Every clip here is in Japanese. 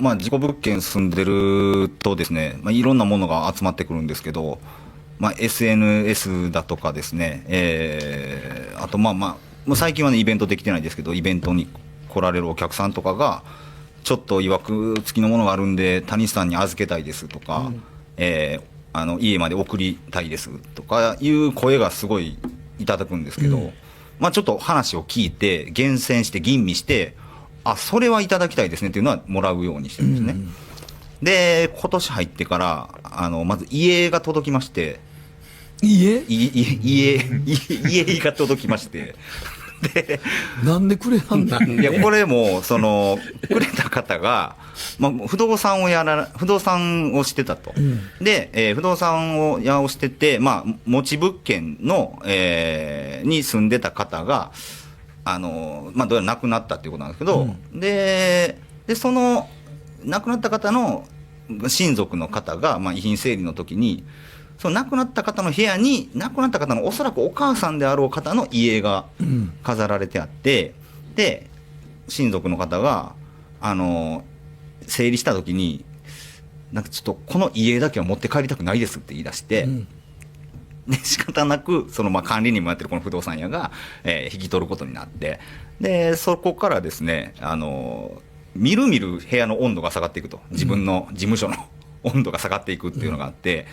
まあ、事故物件住んでるとですね、まあ、いろんなものが集まってくるんですけど、まあ、SNS だとかですね、あとまあまあ、最近はね、イベントできてないですけど、イベントに来られるお客さんとかが、ちょっと曰く付きのものがあるんで、谷さんに預けたいですとか、家まで送りたいですとかいう声がすごいいただくんですけど、まあ、ちょっと話を聞いて、厳選して、吟味して、あ、それはいただきたいですねっていうのはもらうようにしてるんですね。で、今年入ってから、まず家が届きまして、家家が届きまして、で、なんでくれはんのいや、これも、くれた方が、まあ、不動産をしてたと。で、不動産をしてて、まあ、持ち物件の、に住んでた方が、まあ、どうやら亡くなったっていうことなんですけど、で、その、亡くなった方の親族の方が、まあ、遺品整理の時に、その亡くなった方の部屋に、亡くなった方のおそらくお母さんであろう方の家が飾られてあって、で、親族の方が、整理した時に、なんかちょっとこの家だけは持って帰りたくないですって言い出して、で仕方なくまあ管理人もやってるこの不動産屋が、引き取ることになって、でそこからですね、みるみる部屋の温度が下がっていくと、自分の事務所の温度が下がっていくっていうのがあって、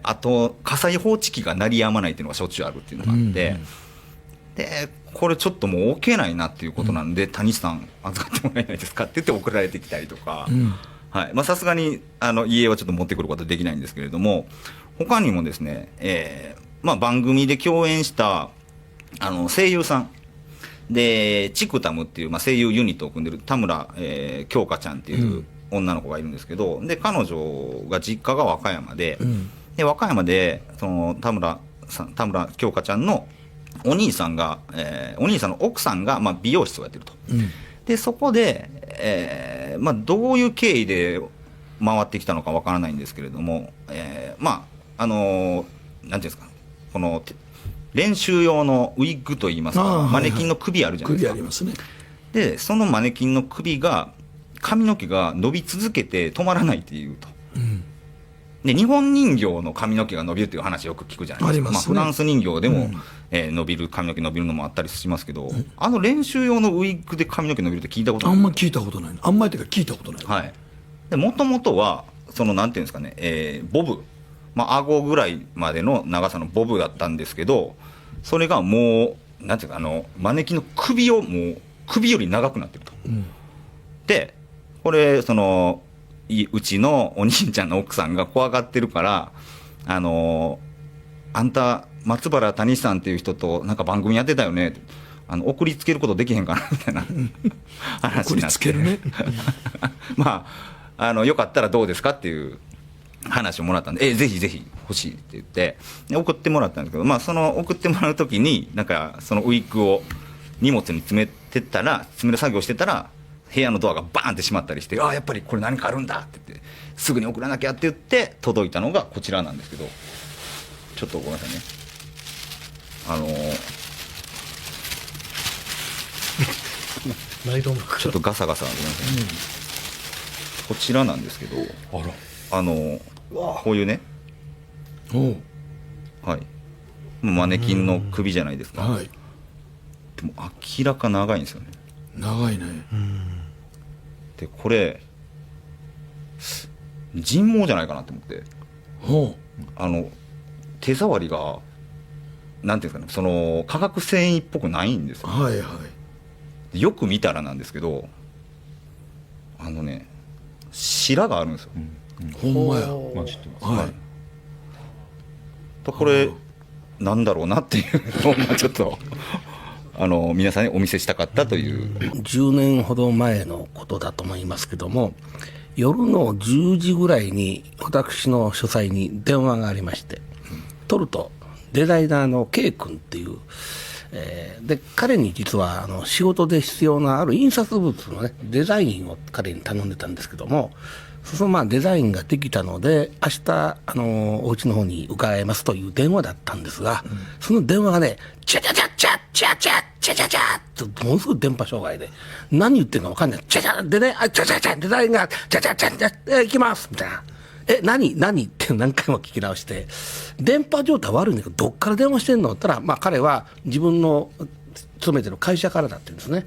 あと火災報知器が鳴りやまないっていうのがしょっちゅうあるっていうのがあって、でこれちょっともう置けないなっていうことなんで、谷さん預かってもらえないですかって言って送られてきたりとか、はい、まあさすがに家はちょっと持ってくることはできないんですけれども、他にもですね、まあ、番組で共演した声優さんで、チクタムっていう、まあ、声優ユニットを組んでる田村、京香ちゃんっていう女の子がいるんですけど、で彼女が実家が和歌山で、和歌山で田村京香ちゃんのお兄さんの奥さんが、まあ、美容室をやってると。でそこで、まあ、どういう経緯で回ってきたのかわからないんですけれども、まあなんていうんですか、この練習用のウィッグといいますか、マネキンの首あるじゃないですか。首ありますね。でそのマネキンの首が、髪の毛が伸び続けて止まらないっていうと、で日本人形の髪の毛が伸びるっていう話よく聞くじゃないですか。まあ、フランス人形でも、伸びる髪の毛伸びるのもあったりしますけど、練習用のウィッグで髪の毛伸びるって聞いたことない。あんま聞いたことない。あんまりっていうか聞いたことない。はい。でもともとはなんていうんですかね、ボブ、まあ顎ぐらいまでの長さのボブだったんですけど、それがもうなんていうか、マネキンの首をもう首より長くなってると。でこれうちのお兄ちゃんの奥さんが怖がってるから、あんた松原谷さんっていう人となんか番組やってたよねって、送りつけることできへんかなみたいな話になって、送りつけるねまあよかったらどうですかっていう話をもらったんで、ぜひぜひ欲しいって言ってで送ってもらったんですけど、まあ送ってもらう時になんかウィッグを荷物に詰める作業してたら、部屋のドアがバーンって閉まったりして、やっぱりこれ何かあるんだって言って、すぐに送らなきゃって言って届いたのがこちらなんですけど、ちょっとごめんなさいね、ちょっとガサガサごめんなさいね、こちらなんですけど、こういうね、はい、マネキンの首じゃないですか。でも明らか長いんですよね。長いね。でこれ人毛じゃないかなと思って、手触りがなんていうんですかね、化学繊維っぽくないんですよ。よく見たらなんですけど、白があるんですよ。ほんまや。これなんだろうなっていうのをちょっと皆さんにお見せしたかったという。10年ほど前のことだと思いますけども、夜の10時ぐらいに私の書斎に電話がありまして、取るとデザイナーの K 君っていう、で彼に実は仕事で必要なある印刷物の、ね、デザインを彼に頼んでたんですけども、そのまあデザインができたので明日お家の方に伺いますという電話だったんですが、その電話がねチャチャチャチャチャチャチャチャチャとものすごい電波障害で何言ってるか分かんない。チャチャでね、チャチャチャデザインがチャチャチャチャ行きますみたいな。何って何回も聞き直して、電波状態悪いんだけど、どっから電話してんのって言ったら、まあ彼は自分の勤めてる会社からだって言うんですね。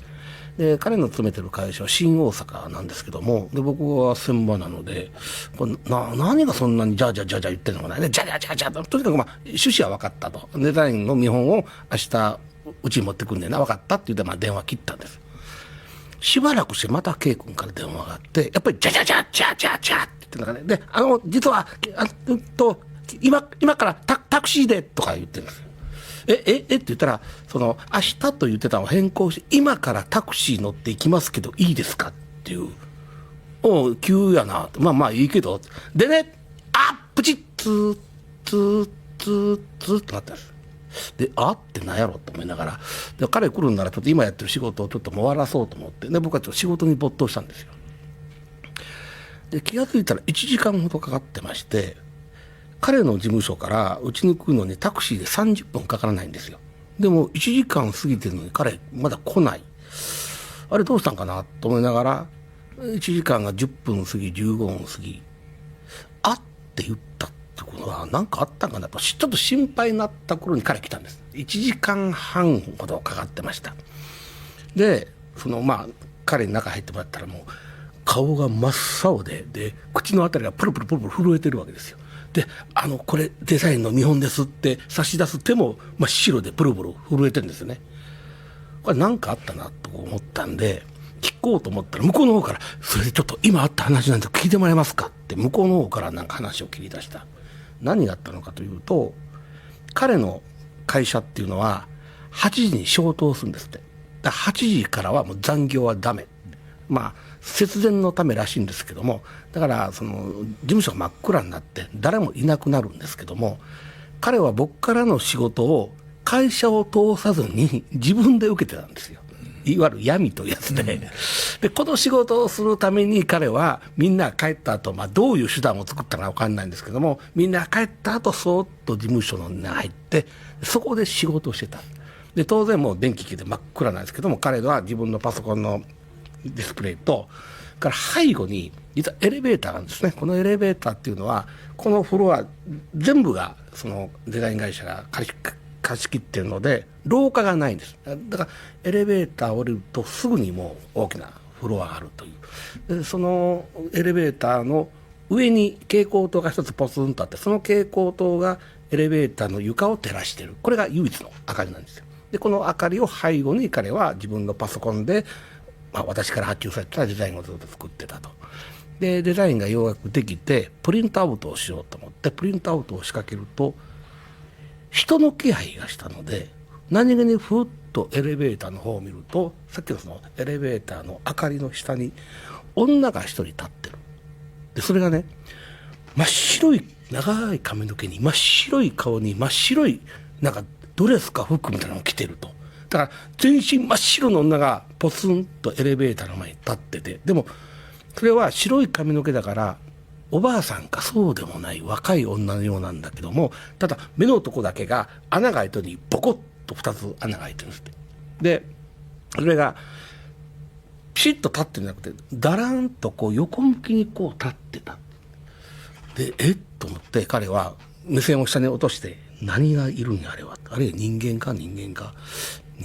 で、彼の勤めてる会社は新大阪なんですけども、で、僕は専場なので、何がそんなにじゃ言ってるのかな。で、じゃとにかくまあ、趣旨は分かったと。デザインの見本を明日、うちに持ってくんねんな、分かったって言って、まあ電話切ったんです。しばらくしてまた K 君から電話があって、やっぱりじゃって言ってんだからね。で、実は、今からタクシーでとか言ってるんですよ。って言ったら、明日と言ってたのを変更して、今からタクシー乗って行きますけど、いいですかっていう。急やな。まあいいけど。でね、プチッ、ツーってなったんです。で、って何やろと思いながら、で彼来るんならちょっと今やってる仕事をちょっと終わらそうと思って、で僕はちょっと仕事に没頭したんですよ。で、気がついたら1時間ほどかかってまして、彼の事務所からうちに来るのにタクシーで30分かからないんですよ。でも1時間過ぎてるのに彼まだ来ない。あれどうしたんかなと思いながら、1時間が10分過ぎ、15分過ぎ、って言ったってことは何かあったんかなと、ちょっと心配になった頃に彼来たんです。1時間半ほどかかってました。で、彼に中入ってもらったらもう、顔が真っ青で、口のあたりがプルプル震えてるわけですよ。で、これデザインの見本ですって差し出す手も真っ白でプルプル震えてるんですよね。これ何かあったなと思ったんで、聞こうと思ったら向こうの方から、それでちょっと今あった話なんで聞いてもらえますかって向こうの方からなんか話を切り出した。何があったのかというと、彼の会社っていうのは8時に消灯するんですって。だから8時からはもう残業はダメ。節電のためらしいんですけども、だから事務所が真っ暗になって誰もいなくなるんですけども、彼は僕からの仕事を会社を通さずに自分で受けてたんですよ。いわゆる闇というやつで、でこの仕事をするために彼はみんな帰った後、どういう手段を作ったか分かんないんですけども、みんな帰った後そーっと事務所の中に入ってそこで仕事をしてた。で当然もう電気機で真っ暗なんですけども、彼は自分のパソコンのディスプレイとから背後に実はエレベーターなんですね。このエレベーターっていうのはこのフロア全部がそのデザイン会社が貸し切ってるので廊下がないんです。だからエレベーター降りるとすぐにもう大きなフロアがあるという。でそのエレベーターの上に蛍光灯が一つポツンとあって、その蛍光灯がエレベーターの床を照らしている。これが唯一の明かりなんですよ。でこの明かりを背後に彼は自分のパソコンで私から発注されたデザインをずっと作ってたと。でデザインがようやくできてプリントアウトをしようと思ってプリントアウトを仕掛けると人の気配がしたので、何気にふっとエレベーターの方を見ると、さっきのそのエレベーターの明かりの下に女が一人立ってる。でそれがね、真っ白い長い髪の毛に真っ白い顔に真っ白いなんかドレスか服みたいなのを着てると。だから全身真っ白の女がポツンとエレベーターの前に立ってて、でもそれは白い髪の毛だからおばあさんかそうでもない若い女のようなんだけども、ただ目のとこだけが穴が開いてるのにボコッと2つ穴が開いてるんですって。でそれがピシッと立ってるんじゃなくてだらんとこう横向きにこう立ってた。でと思って彼は目線を下に落として、何がいるんやあれは、あれ人間か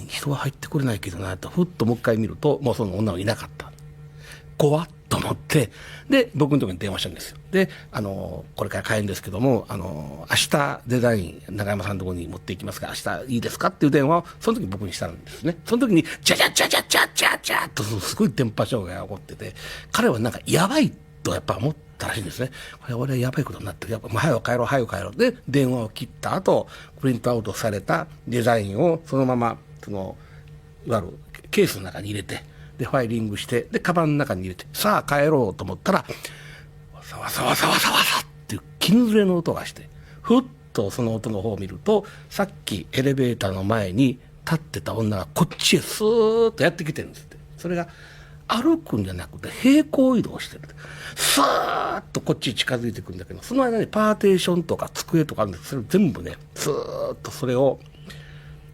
人は入ってこれないけどなとふっともう一回見るともうその女はいなかった。怖っと思って、で僕のところに電話したんですよ。でこれから帰るんですけども明日デザイン永山さんのところに持っていきますから明日いいですかっていう電話をその時に僕にしたんですね。その時にジャジャジャジャジャジャジャとすごい電波障害が起こってて、彼はなんかやばいとやっぱ思ったらしいんですね。これ俺はやばいことになってる、やっぱ早く帰ろうで電話を切った後プリントアウトされたデザインをそのままいわゆるケースの中に入れて、でファイリングして、でカバンの中に入れて、さあ帰ろうと思ったらサワサワサワサワサっていう絹ずれの音がして、ふっとその音の方を見ると、さっきエレベーターの前に立ってた女がこっちへスーッとやってきてるんですって。それが歩くんじゃなくて平行移動してる。スーッとこっちに近づいてくるんだけど、その間にパーテーションとか机とかあるんです。それ全部ね、スーッとそれを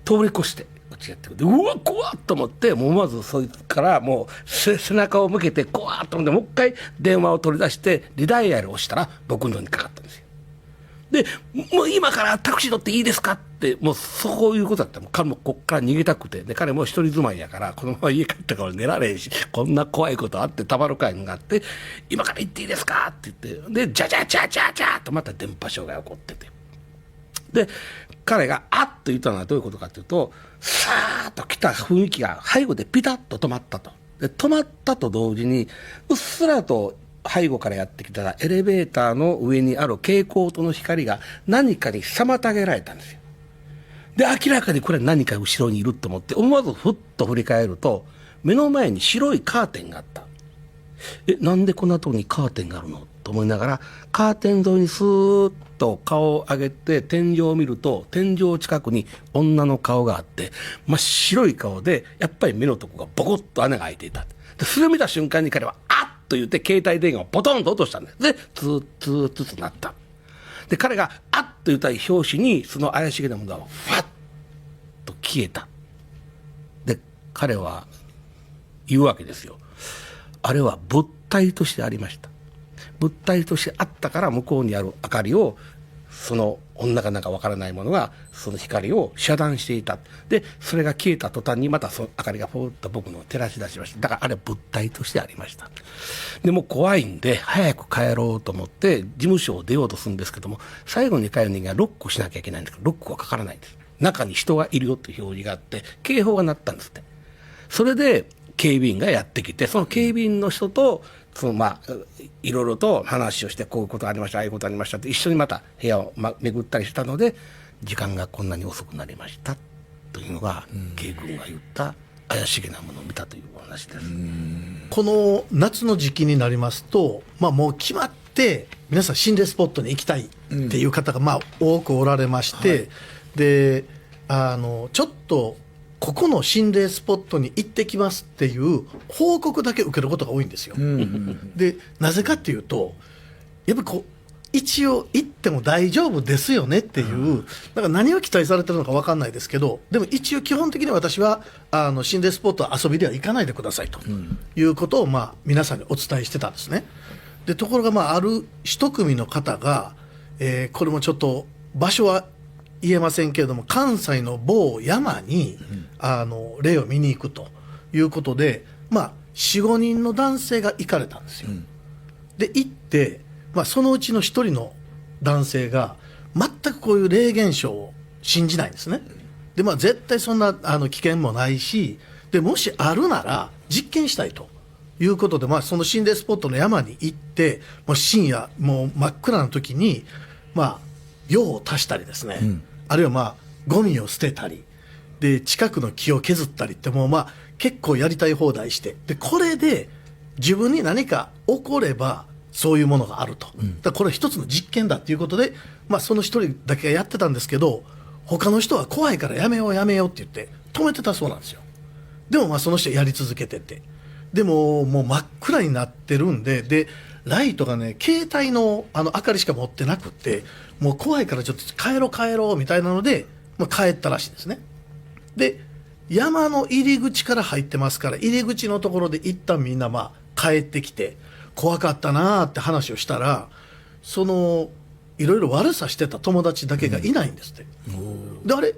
通り越してこっちやってくる。で、うわ怖っと思って、もうまずそいつからもう背中を向けて怖っと思って、もう一回電話を取り出してリダイヤルを押したら僕のにかかったんですよ。で、もう今からタクシー乗っていいですかって、もうそういうことだった。もう彼もこっから逃げたくて、で、彼も一人住まいやから、このまま家帰ったから寝られへんし、こんな怖いことあってたまるかいのがあって、今から行っていいですかって言って、で、じゃじゃじゃじゃじゃとまた電波障害起こってて。で、彼があっと言ったのはどういうことかというと、さーっと来た雰囲気が背後でピタッと止まったと。で、止まったと同時に、うっすらと背後からやってきたエレベーターの上にある蛍光灯の光が何かに妨げられたんですよ。で、明らかにこれ何か後ろにいると思って、思わずふっと振り返ると、目の前に白いカーテンがあった。なんでこんなとこにカーテンがあるのと思いながら、カーテン沿いにスーッと顔を上げて天井を見ると、天井近くに女の顔があって、真っ白い顔で、やっぱり目のとこがボコッと穴が開いていた。で、それを見た瞬間に彼は、あっと言って携帯電話をボトンと落としたんです。で、ツーツーツーとなった。で、彼が、あっと言った拍子に、その怪しげなものが、ファッと消えた。で、彼は言うわけですよ。あれは物体としてありました。物体としてあったから向こうにある明かりを、その女かなんかわからないものがその光を遮断していた。で、それが消えた途端にまたその明かりがポーッと僕の照らし出しました。だからあれ物体としてありました。でも怖いんで早く帰ろうと思って事務所を出ようとするんですけども、最後に帰る人間はロックしなきゃいけないんですけど、ロックはかからないんです。中に人がいるよという表示があって警報が鳴ったんですって。それで警備員がやってきて、その警備員の人といろいろと話をして、こういうことありました、ああいうことありましたって一緒にまた部屋を巡ったりしたので、時間がこんなに遅くなりましたというのが、K君が言った怪しげなものを見たというお話です。この夏の時期になりますと、もう決まって皆さん心霊スポットに行きたいっていう方が多くおられまして、でちょっとここの心霊スポットに行ってきますっていう報告だけ受けることが多いんですよ。で、なぜかっていうと、やっぱり一応行っても大丈夫ですよねっていう、だから何を期待されてるのか分かんないですけど、でも一応基本的に私は心霊スポットは遊びでは行かないでくださいということを皆さんにお伝えしてたんですね。で、ところがある一組の方が、これもちょっと場所は言えませんけれども、関西の某山に、霊を見に行くということで、4、5人の男性が行かれたんですよ。で、行って、そのうちの一人の男性が全くこういう霊現象を信じないんですね。で、絶対そんな危険もないし、でもしあるなら実験したいということで、その心霊スポットの山に行って、もう深夜もう真っ暗な時に用を足したりですね、あるいはゴミを捨てたりで、近くの木を削ったりって、もう結構やりたい放題して、でこれで自分に何か起こればそういうものがあると、だからこれ一つの実験だっていうことで、その一人だけがやってたんですけど、他の人は怖いからやめようやめようって言って止めてたそうなんですよ。でもその人やり続けてて、でももう真っ暗になってるんで、でライトがね、携帯の明かりしか持ってなくって、もう怖いからちょっと帰ろうみたいなので、帰ったらしいんですね。で、山の入り口から入ってますから、入り口のところで一旦みんな帰ってきて、怖かったなーって話をしたら、そのいろいろ悪さしてた友達だけがいないんですって。で、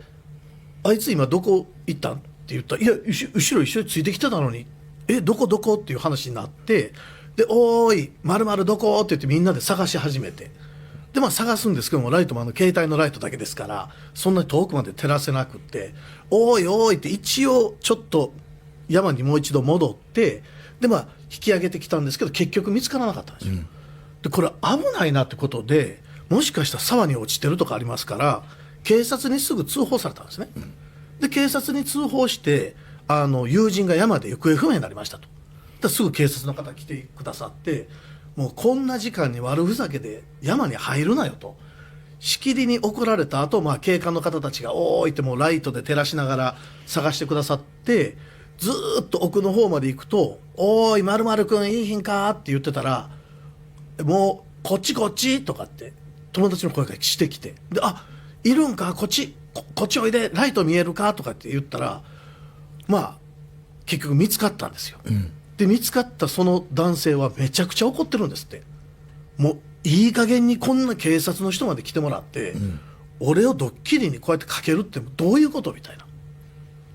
あいつ今どこ行ったんって言ったら、いや後ろ一緒についてきてたのに、どこっていう話になって、で、おーい〇〇どこって言ってみんなで探し始めて、で探すんですけども、ライトも携帯のライトだけですからそんなに遠くまで照らせなくって、おーいって一応ちょっと山にもう一度戻って、で引き上げてきたんですけど、結局見つからなかったんですよ。で、これ危ないなってことで、もしかしたら沢に落ちてるとかありますから、警察にすぐ通報されたんですね。で、警察に通報して、友人が山で行方不明になりましたと。ですぐ警察の方来てくださって、もうこんな時間に悪ふざけで山に入るなよと、しきりに怒られた後、まあ警官の方たちがおーいってもうライトで照らしながら探してくださって、ずーっと奥の方まで行くと、おーい〇〇くんいいひんかって言ってたら、もうこっちこっちとかって友達の声がしてきて、で、あ、いるんか、こっちおいで、ライト見えるかとかって言ったら、まあ結局見つかったんですよ、で見つかったその男性はめちゃくちゃ怒ってるんですって。もういい加減にこんな警察の人まで来てもらって、俺をドッキリにこうやってかけるってどういうことみたいな。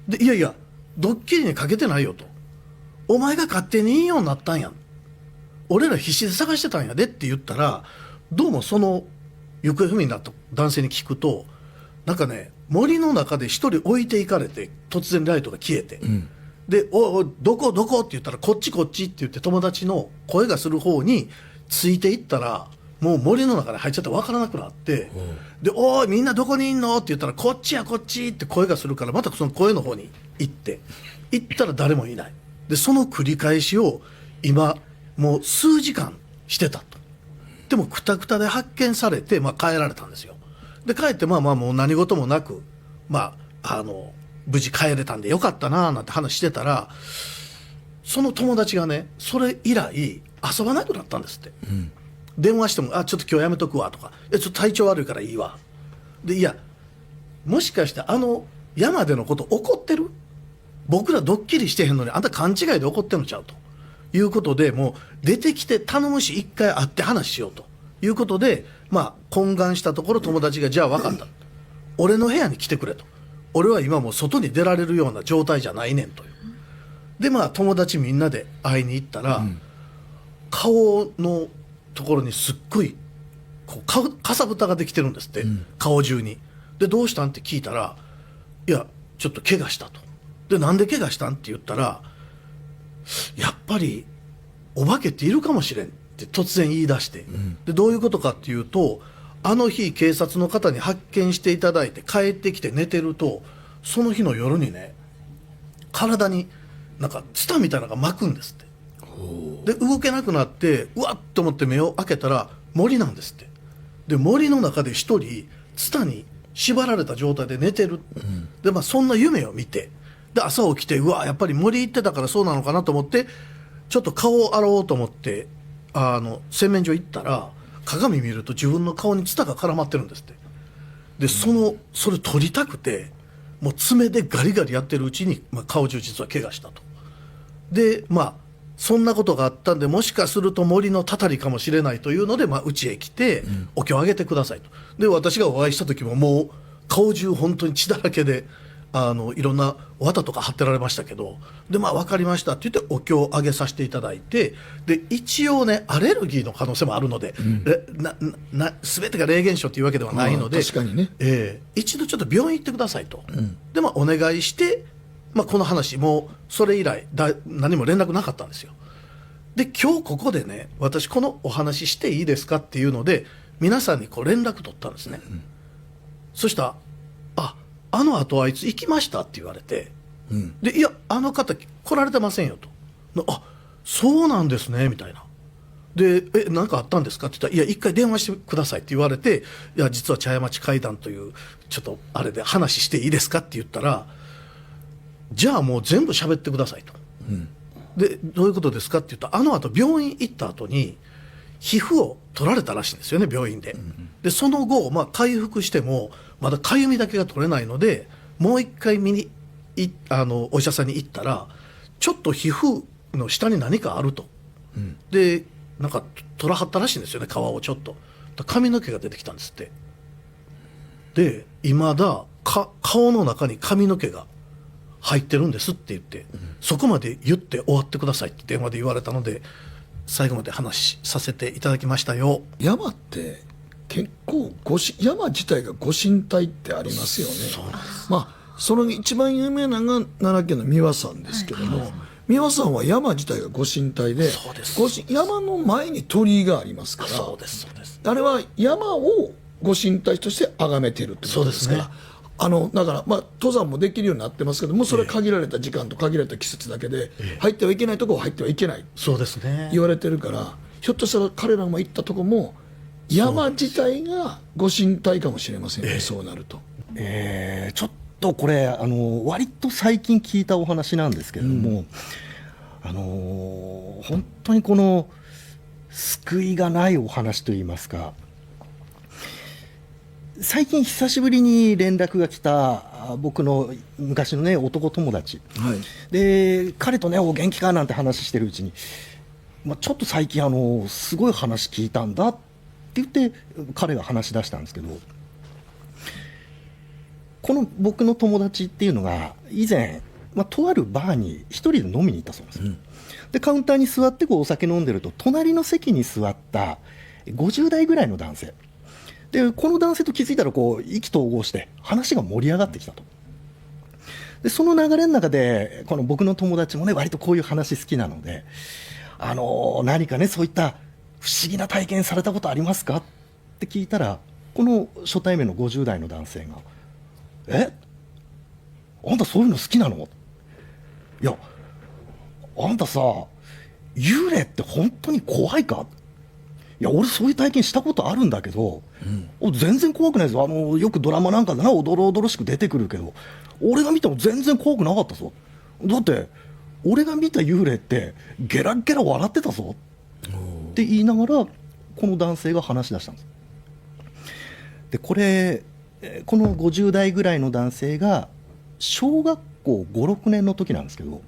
で、いやいやドッキリにかけてないよと、お前が勝手にいいようになったんやん、俺ら必死で探してたんやでって言ったら、どうもその行方不明になった男性に聞くと、なんかね、森の中で一人置いていかれて突然ライトが消えて、で、おいどこって言ったら、こっちって言って友達の声がする方についていったら、もう森の中に入っちゃって分からなくなって、で、おいみんなどこにいんのって言ったら、こっちって声がするから、またその声の方に行ったら誰もいない。でその繰り返しを今もう数時間してたと。でもクタクタで発見されて、まあ、帰られたんですよ。で帰ってもう何事もなく、無事帰れたんでよかったななんて話してたら、その友達がね、それ以来遊ばなくなったんですって、電話しても、ちょっと今日やめとくわとか、ちょっと体調悪いからいいわで、いやもしかして山でのこと怒ってる、僕らドッキリしてへんのにあんた勘違いで怒ってんのちゃうということで、もう出てきて頼むし一回会って話しようということで、懇願したところ、友達がじゃあ分かった、俺の部屋に来てくれと、俺は今もう外に出られるような状態じゃないねんという。で友達みんなで会いに行ったら、顔のところにすっごいこうかさぶたができてるんですって、顔中に。でどうしたんって聞いたら、いやちょっと怪我したと。でなんで怪我したんって言ったら、やっぱりお化けっているかもしれんって突然言い出して、でどういうことかっていうと、あの日警察の方に発見していただいて帰ってきて寝てると、その日の夜にね、体になんかツタみたいなのが巻くんですって。で動けなくなって、うわっと思って目を開けたら森なんですって。で森の中で一人ツタに縛られた状態で寝てる、でそんな夢を見て、で朝起きて、うわやっぱり森行ってたからそうなのかなと思って、ちょっと顔を洗おうと思って洗面所行ったら、鏡見ると自分の顔にツタが絡まってるんですって。でそれ取りたくて、もう爪でガリガリやってるうちに、顔中実は怪我したと。でそんなことがあったんで、もしかすると森のたたりかもしれないというので、うちへ来て、お経をあげてくださいと。で私がお会いした時ももう顔中本当に血だらけで、いろんな綿とか貼ってられましたけど、で分かりましたって言ってお経をあげさせていただいて、で一応ねアレルギーの可能性もあるので、全てが霊現象というわけではないので、確かにね、一度ちょっと病院行ってくださいと、でお願いして、この話もうそれ以来何も連絡なかったんですよ。で今日ここでね、私このお話していいですかっていうので皆さんに連絡取ったんですね、そしたらあの後あいつ行きましたって言われて、でいやあの方来られてませんよと。そうなんですねみたいな。で何かあったんですかって言ったら、いや一回電話してくださいって言われて、いや実は茶屋町会談というちょっとあれで話していいですかって言ったら、じゃあもう全部喋ってくださいと、でどういうことですかって言ったら、あの後病院行った後に皮膚を取られたらしいんですよね、病院で。でその後、回復してもまだかゆみだけが取れないので、もう一回見にお医者さんに行ったら、ちょっと皮膚の下に何かあると、でなんか取らはったらしいんですよね、皮をちょっと。髪の毛が出てきたんですって。で今だ顔の中に髪の毛が入ってるんですって言って、そこまで言って終わってくださいって電話で言われたので、最後まで話させていただきましたよ。山って結構山自体がご神体ってありますよね。その一番有名なのが奈良県の三輪山ですけども、三輪山は山自体がご神体で、山の前に鳥居がありますから、あれは山をご神体として崇めているってことですから、だから登山もできるようになってますけども、それは限られた時間と限られた季節だけで、入ってはいけないところは入ってはいけない、そうですね、言われてるから、ひょっとしたら彼らも行ったとこも山自体がご神体かもしれませんね、そうなると。ちょっとこれ割と最近聞いたお話なんですけれども、本当にこの救いがないお話といいますか、最近久しぶりに連絡が来た僕の昔のね男友達、はい、で彼とねお元気かなんて話してるうちに、ちょっと最近すごい話聞いたんだって言って彼が話し出したんですけど、この僕の友達っていうのが以前、とあるバーに一人で飲みに行ったそうなんですよ、でカウンターに座ってお酒飲んでると、隣の席に座った50代ぐらいの男性で、この男性と気づいたら意気投合して話が盛り上がってきたと。でその流れの中でこの僕の友達もね割とこういう話好きなので、何かねそういった不思議な体験されたことありますかって聞いたら、この初対面の50代の男性があんたそういうの好きなの？いや、あんたさ、幽霊って本当に怖いか？いや、俺そういう体験したことあるんだけど、全然怖くないですよ。よくドラマなんかでな、おどろおどろしく出てくるけど、俺が見ても全然怖くなかったぞ。だって、俺が見た幽霊ってゲラゲラ笑ってたぞって言いながら、この男性が話し出したんです。で、この50代ぐらいの男性が小学校5、6年の時なんですけど、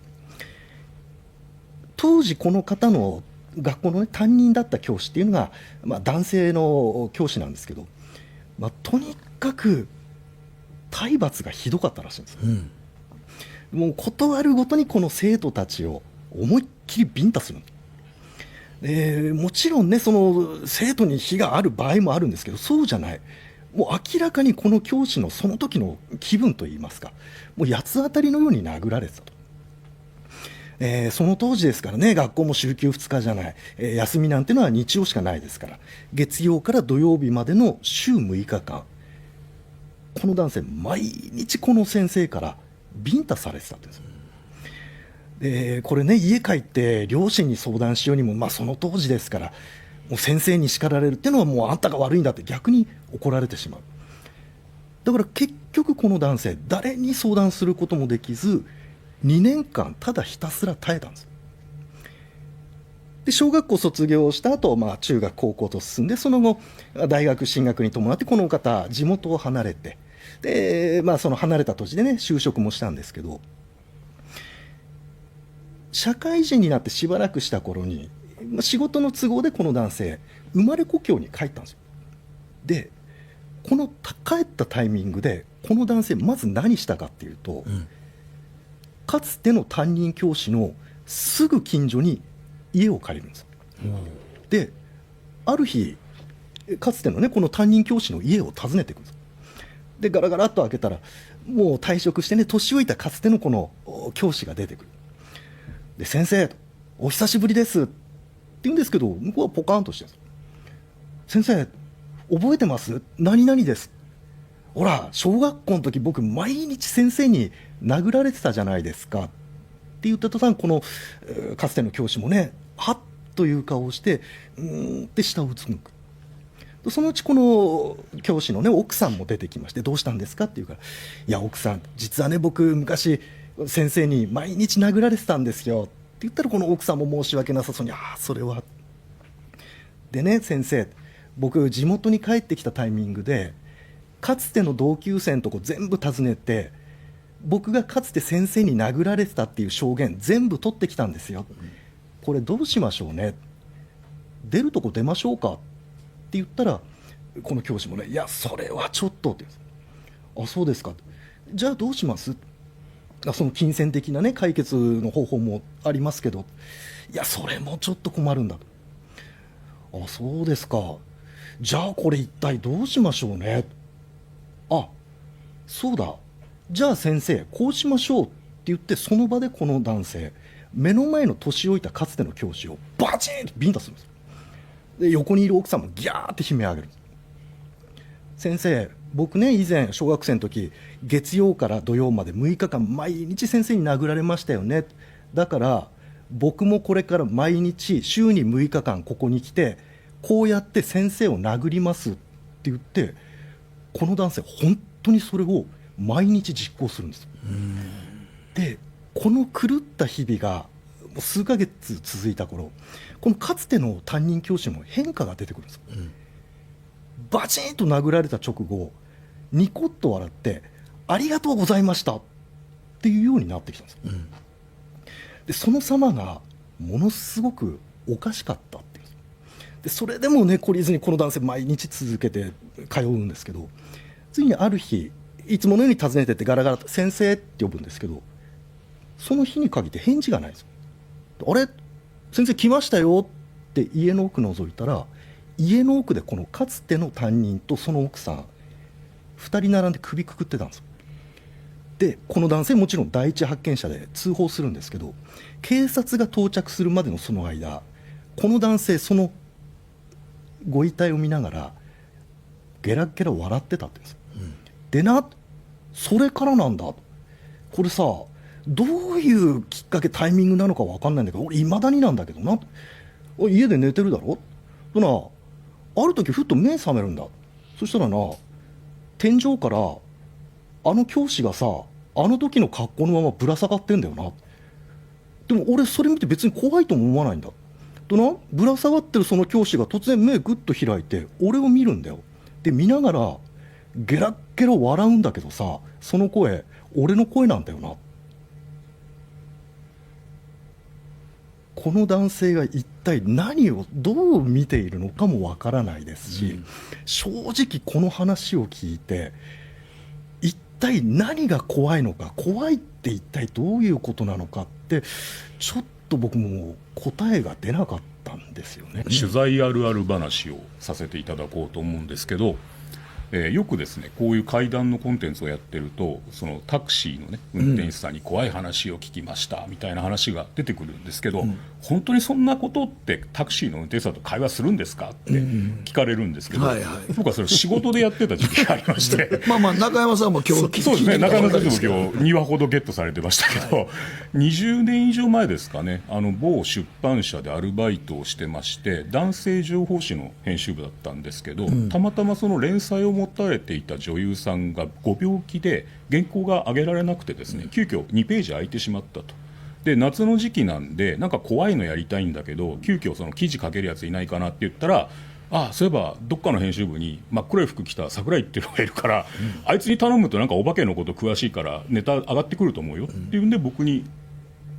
当時この方の学校の、担任だった教師っていうのが、男性の教師なんですけど、とにかく体罰がひどかったらしいんですよ、もう断るごとにこの生徒たちを思いっきりビンタする。もちろんねその生徒に非がある場合もあるんですけど、そうじゃない、もう明らかにこの教師のその時の気分といいますか、もう八つ当たりのように殴られてたと。その当時ですからね、学校も週休2日じゃない、休みなんてのは日曜しかないですから、月曜から土曜日までの週6日間、この男性毎日この先生からビンタされてたんですよ。これね、家帰って両親に相談しようにも、その当時ですから、もう先生に叱られるっていうのはもうあんたが悪いんだって逆に怒られてしまう。だから結局この男性、誰に相談することもできず、2年間ただひたすら耐えたんです。で小学校卒業した後、中学高校と進んで、その後大学進学に伴ってこの方地元を離れて、で、その離れた土地でね就職もしたんですけど、社会人になってしばらくした頃に、仕事の都合でこの男性生まれ故郷に帰ったんですよ。でこの帰ったタイミングでこの男性まず何したかっていうと、かつての担任教師のすぐ近所に家を借りるんです。である日かつてのねこの担任教師の家を訪ねていくんです。でガラガラっと開けたら、もう退職してね年老いたかつてのこの教師が出てくる。で先生お久しぶりですって言うんですけど、向こうはポカーンとしてるんです。先生覚えてます？何々です。ほら小学校の時僕毎日先生に殴られてたじゃないですかって言った途端、このかつての教師もねはっという顔をしてって下をうつむく。そのうちこの教師のね奥さんも出てきまして、どうしたんですかって言うから、いや奥さん実はね僕昔先生に毎日殴られてたんですよって言ったら、この奥さんも申し訳なさそうに、それはでね先生、僕地元に帰ってきたタイミングでかつての同級生のとこ全部訪ねて、僕がかつて先生に殴られてたっていう証言全部取ってきたんですよ。これどうしましょうね、出るとこ出ましょうかって言ったら、この教師もね、いやそれはちょっとって、あそうですか、じゃあどうします、その金銭的なね解決の方法もありますけど、いやそれもちょっと困るんだと。あそうですか、じゃあこれ一体どうしましょうね。あそうだ、じゃあ先生こうしましょうって言って、その場でこの男性目の前の年老いたかつての教師をバチンとビンタするんです。で横にいる奥さんもギャーって悲鳴を上げる。先生僕ね以前小学生の時月曜から土曜まで6日間毎日先生に殴られましたよね。だから僕もこれから毎日週に6日間ここに来てこうやって先生を殴りますって言って、この男性本当にそれを毎日実行するんです。でこの狂った日々がもう数ヶ月続いた頃、このかつての担任教師も変化が出てくるんですよ。バチンと殴られた直後、ニコッと笑ってありがとうございましたっていうようになってきたんですよ。でその様がものすごくおかしかったっていうんです。でそれでもね懲りずにこの男性毎日続けて通うんですけど、ついにある日いつものように訪ねてってガラガラと先生って呼ぶんですけど、その日に限って返事がないんですよ。あれ先生来ましたよって家の奥覗いたら、家の奥でこのかつての担任とその奥さん2人並んで首くくってたんですよ。でこの男性もちろん第一発見者で通報するんですけど、警察が到着するまでのその間、この男性そのご遺体を見ながらゲラゲラ笑ってたって言うんですよ。でな、それからなんだ、これさどういうきっかけタイミングなのか分かんないんだけど、俺いまだになんだけどな、家で寝てるだろとな、ある時ふっと目覚めるんだ。そしたらな、天井からあの教師がさ、あの時の格好のままぶら下がってんだよな。でも俺それ見て別に怖いとも思わないんだとな、ぶら下がってるその教師が突然目ぐっと開いて俺を見るんだよ。で見ながらゲラッゲラ笑うんだけどさ、その声俺の声なんだよな。この男性が一体何をどう見ているのかもわからないですし、正直この話を聞いて一体何が怖いのか、怖いって一体どういうことなのかってちょっと僕も答えが出なかったんですよね。取材あるある話をさせていただこうと思うんですけど、よくですねこういう怪談のコンテンツをやってると、そのタクシーのね運転手さんに怖い話を聞きましたみたいな話が出てくるんですけど、本当にそんなことってタクシーの運転手さんと会話するんですかって聞かれるんですけど、僕はそれ仕事でやってた時期がありましてまあまあ中山さんも今日そうですね、中山さんでも今今日2話ほどゲットされてましたけど、20年以上前ですかね、某出版社でアルバイトをしてまして、男性情報誌の編集部だったんですけど、たまたまその連載を持たれていた女優さんがご病気で原稿が上げられなくてですね、急遽2ページ空いてしまったと。で夏の時期なんでなんか怖いのやりたいんだけど、急遽その記事書けるやついないかなって言ったら、そういえばどっかの編集部に真っ黒い服着た桜井っていうのがいるから、あいつに頼むとなんかお化けのこと詳しいからネタ上がってくると思うよっていうんで僕に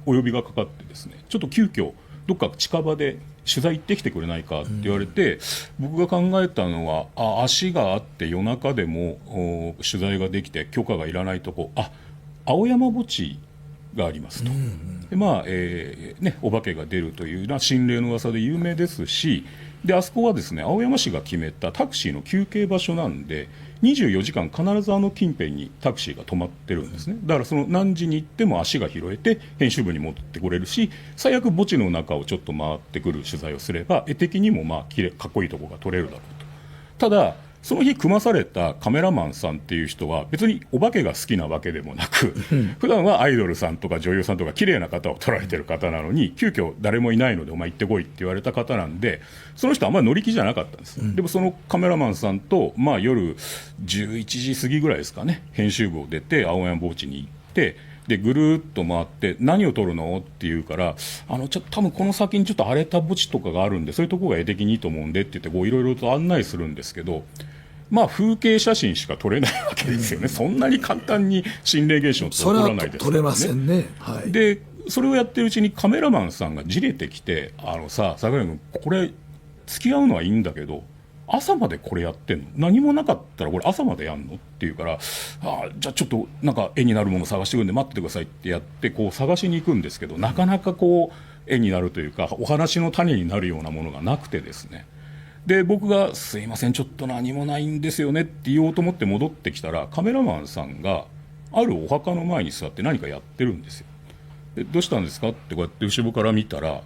お呼びがかかってですね、ちょっと急遽どっか近場で取材行ってきてくれないかって言われて、僕が考えたのは足があって夜中でも取材ができて許可がいらないとこ、青山墓地がありますと。でお化けが出るというような心霊の噂で有名ですし、であそこはですね青山市が決めたタクシーの休憩場所なんで、24時間必ず近辺にタクシーが止まってるんですね。だからその何時に行っても足が拾えて編集部に戻ってこれるし、最悪墓地の中をちょっと回ってくる取材をすれば絵的にもかっこいいところが撮れるだろうと。ただその日組まされたカメラマンさんっていう人は別にお化けが好きなわけでもなく、普段はアイドルさんとか女優さんとか綺麗な方を撮られてる方なのに、急遽誰もいないのでお前行ってこいって言われた方なんで、その人あんまり乗り気じゃなかったんです、でもそのカメラマンさんと、夜11時過ぎぐらいですかね、編集部を出て青山墓地に行って、でぐるっと回って何を撮るのって言うから、多分この先にちょっと荒れた墓地とかがあるんでそういうとこが絵的にいいと思うんでって言っていろいろと案内するんですけど、風景写真しか撮れないわけですよね。そんなに簡単に心霊現象って起こらないですそれは撮れませんね。でそれをやってるうちにカメラマンさんがじれてきて、桜井君これ付き合うのはいいんだけど朝までこれやってんの、何もなかったらこれ朝までやんのって言うから、じゃあちょっとなんか絵になるもの探してくるんで待っててくださいってやって探しに行くんですけど、なかなか絵になるというかお話の種になるようなものがなくてですね、で僕がすいませんちょっと何もないんですよねって言おうと思って戻ってきたら、カメラマンさんがあるお墓の前に座って何かやってるんですよ。でどうしたんですかってこうやって後ろから見たら、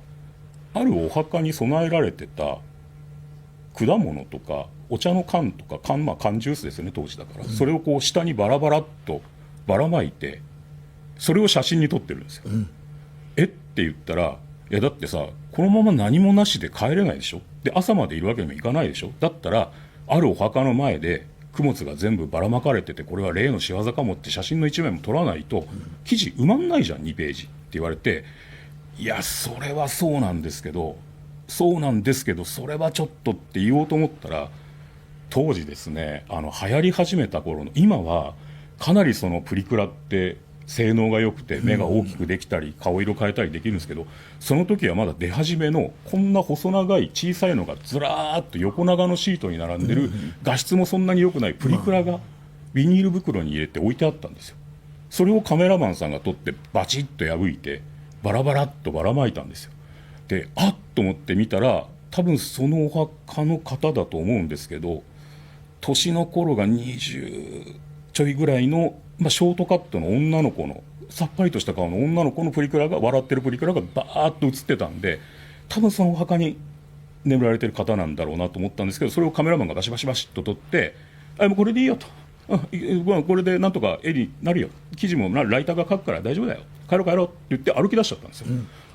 あるお墓に備えられてた果物とかお茶の缶とか缶ジュースですよね当時だから、それを下にバラバラっとばらまいてそれを写真に撮ってるんですよ、って言ったらいやだってさ、このまま何もなしで帰れないでしょ、で朝までいるわけにもいかないでしょ、だったらあるお墓の前で供物が全部ばらまかれてて、これは霊の仕業かもって写真の1枚も撮らないと記事埋まんないじゃん2ページって言われて、いやそれはそうなんですけどそれはちょっとって言おうと思ったら、当時ですね、流行り始めた頃の、今はかなりそのプリクラって性能が良くて目が大きくできたり顔色変えたりできるんですけど、その時はまだ出始めのこんな細長い小さいのがずらーっと横長のシートに並んでる、画質もそんなに良くないプリクラがビニール袋に入れて置いてあったんですよ。それをカメラマンさんが撮ってバチッと破いてバラバラっとばらまいたんですよ。で、あっと思って見たら、多分そのお墓の方だと思うんですけど、年の頃が20ちょいぐらいの、ショートカットの女の子のさっぱりとした顔の女の子のプリクラが、笑ってるプリクラがバーッと写ってたんで、多分そのお墓に眠られてる方なんだろうなと思ったんですけど、それをカメラマンがバシバシバシッと撮って、もうこれでいいよと、これでなんとか絵になるよ、記事もライターが書くから大丈夫だよ、帰ろう帰ろうって言って歩き出しちゃったんですよ。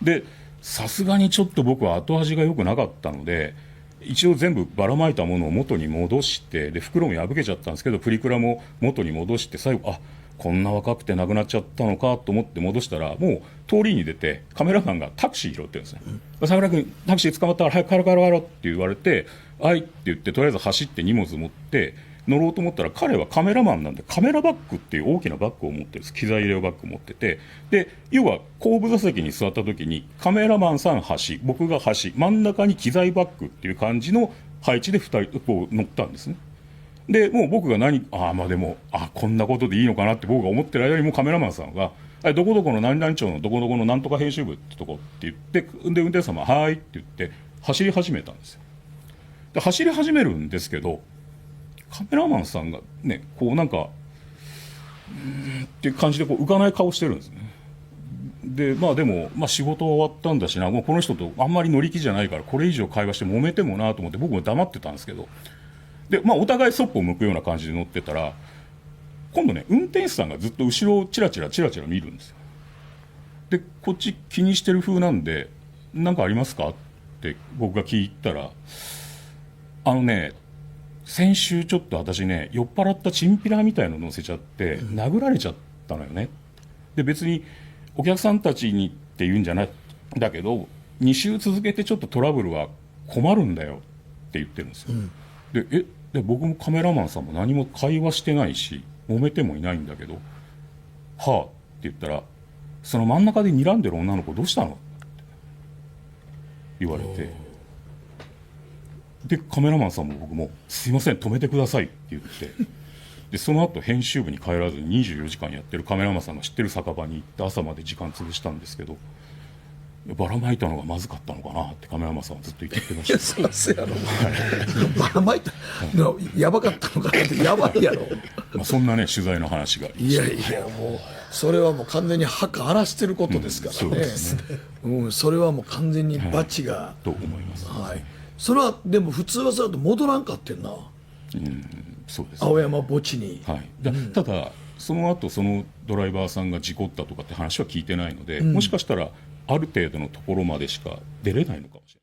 でさすがにちょっと僕は後味が良くなかったので、一応全部ばらまいたものを元に戻して、で袋も破けちゃったんですけどプリクラも元に戻して、最後こんな若くて亡くなっちゃったのかと思って戻したら、もう通りに出てカメラマンがタクシー拾ってるんですね。桜君タクシー捕まったから早く帰ろう帰ろう帰ろうって言われて、はいって言ってとりあえず走って荷物持って乗ろうと思ったら、彼はカメラマンなんでカメラバッグっていう大きなバッグを持ってるんです。機材入れバッグを持ってて、で要は後部座席に座った時にカメラマンさん端、僕が端、真ん中に機材バッグっていう感じの配置で2人こう乗ったんですね。でもう僕がこんなことでいいのかなって僕が思ってる間に、もうカメラマンさんがどこどこの何々町のどこどこのなんとか編集部ってとこって言って、で運転手様はーいって言って走り始めたんですよ。で走り始めるんですけど、カメラマンさんがね、こうなんかっていう感じでこう浮かない顔してるんですね。ででも、仕事は終わったんだしな、もうこの人とあんまり乗り気じゃないからこれ以上会話して揉めてもなと思って僕も黙ってたんですけど、でお互いそっぽを向くような感じで乗ってたら、今度ね運転手さんがずっと後ろをチラチラ見るんですよ。でこっち気にしてる風なんで、何かありますかって僕が聞いたら、先週ちょっと私ね、酔っ払ったチンピラみたいの乗せちゃって殴られちゃったのよね。で別にお客さんたちにって言うんじゃないだけど、2週続けてちょっとトラブルは困るんだよって言ってるんですよ。で僕もカメラマンさんも何も会話してないし揉めてもいないんだけど、はあって言ったら、その真ん中で睨んでる女の子どうしたのって言われて、でカメラマンさんも僕もすいません止めてくださいって言って、でその後編集部に帰らずに24時間やってるカメラマンさんが知ってる酒場に行って朝まで時間潰したんですけど、ばらまいたのがまずかったのかなってカメラマンさんはずっと言ってました。そうやろばらまいたのやばかったのかなって、やばいやろそんなね取材の話がいやもうそれはもう完全に墓荒らしてることですからね。そうですね。それはもう完全にバチが、と思います。それはでも普通はそうだと戻らんかってんな、そうですね。青山墓地に。ただその後そのドライバーさんが事故ったとかって話は聞いてないので、もしかしたらある程度のところまでしか出れないのかもしれない。